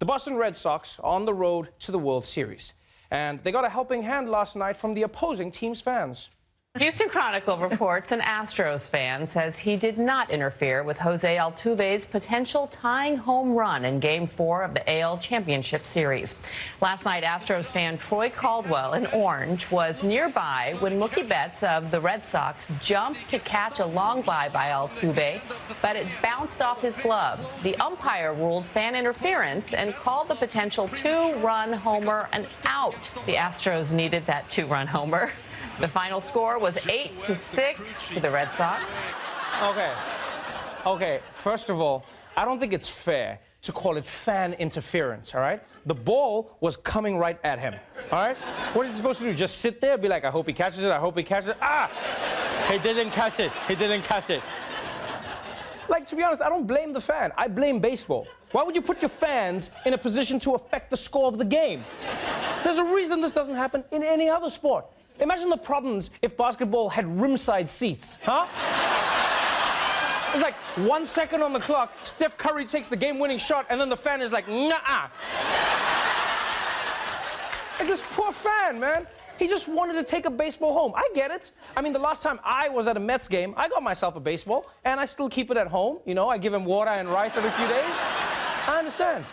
The Boston Red Sox are on the road to the World Series. And they got a helping hand last night from the opposing team's fans. Houston Chronicle reports an Astros fan says he did not interfere with Jose Altuve's potential tying home run in Game 4 of the AL Championship Series. Last night, Astros fan Troy Caldwell in orange was nearby when Mookie Betts of the Red Sox jumped to catch a long fly by Altuve, but it bounced off his glove. The umpire ruled fan interference and called the potential two-run homer an out. The Astros needed that two-run homer. The final score was 8-6 to the Red Sox. Okay, first of all, I don't think it's fair to call it fan interference, all right? The ball was coming right at him, all right? What is he supposed to do? Just sit there, be like, I hope he catches it, I hope he catches it. Ah! He didn't catch it, he didn't catch it. Like, to be honest, I don't blame the fan. I blame baseball. Why would you put your fans in a position to affect the score of the game? There's a reason this doesn't happen in any other sport. Imagine the problems if basketball had rimside seats, huh? It's like 1 second on the clock, Steph Curry takes the game-winning shot, and then the fan is like, nah. Like this poor fan, man. He just wanted to take a baseball home. I get it. I mean, the last time I was at a Mets game, I got myself a baseball, and I still keep it at home. You know, I give him water and rice every few days. I understand.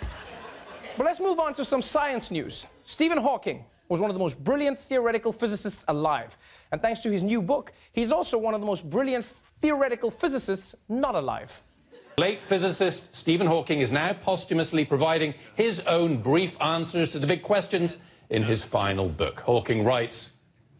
But let's move on to some science news. Stephen Hawking was one of the most brilliant theoretical physicists alive. And thanks to his new book, he's also one of the most brilliant theoretical physicists not alive. Late physicist Stephen Hawking is now posthumously providing his own brief answers to the big questions in his final book. Hawking writes,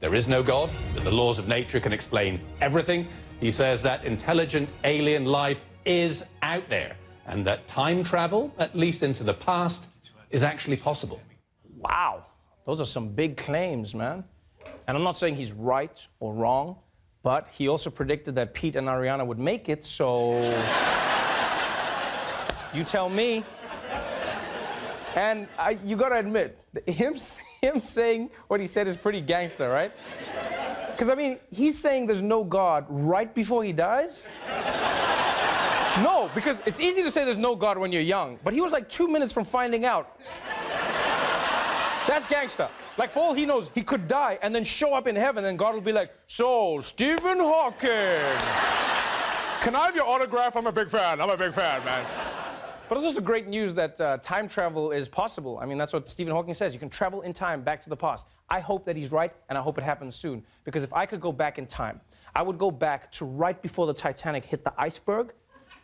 "There is no God, that the laws of nature can explain everything." He says that intelligent alien life is out there, and that time travel, at least into the past, is actually possible. Wow. Those are some big claims, man. And I'm not saying he's right or wrong, but he also predicted that Pete and Ariana would make it, so you tell me. And you gotta admit, him saying what he said is pretty gangster, right? Because, I mean, he's saying there's no God right before he dies? No, because it's easy to say there's no God when you're young, but he was like 2 minutes from finding out. That's gangster. Like, for all he knows, he could die and then show up in heaven, and God will be like, "So, Stephen Hawking, can I have your autograph? I'm a big fan, man." But it's also great news that time travel is possible. I mean, that's what Stephen Hawking says. You can travel in time back to the past. I hope that he's right, and I hope it happens soon. Because if I could go back in time, I would go back to right before the Titanic hit the iceberg,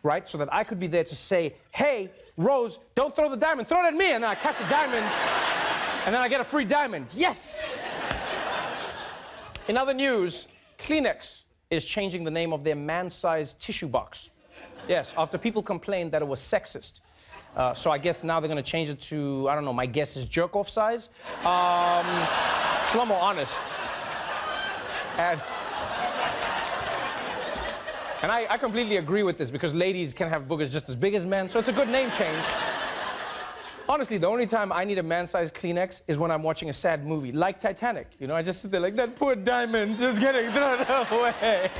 right? So that I could be there to say, "Hey, Rose, don't throw the diamond, throw it at me," and then I catch the diamond. And then I get a free diamond. Yes! In other news, Kleenex is changing the name of their man-sized tissue box. Yes, after people complained that it was sexist. So I guess now they're going to change it to, I don't know, my guess is jerk-off size. It's a lot more honest. And I completely agree with this because ladies can have boogers just as big as men, so it's a good name change. Honestly, the only time I need a man-sized Kleenex is when I'm watching a sad movie, like Titanic. You know, I just sit there like, that poor diamond just getting thrown away.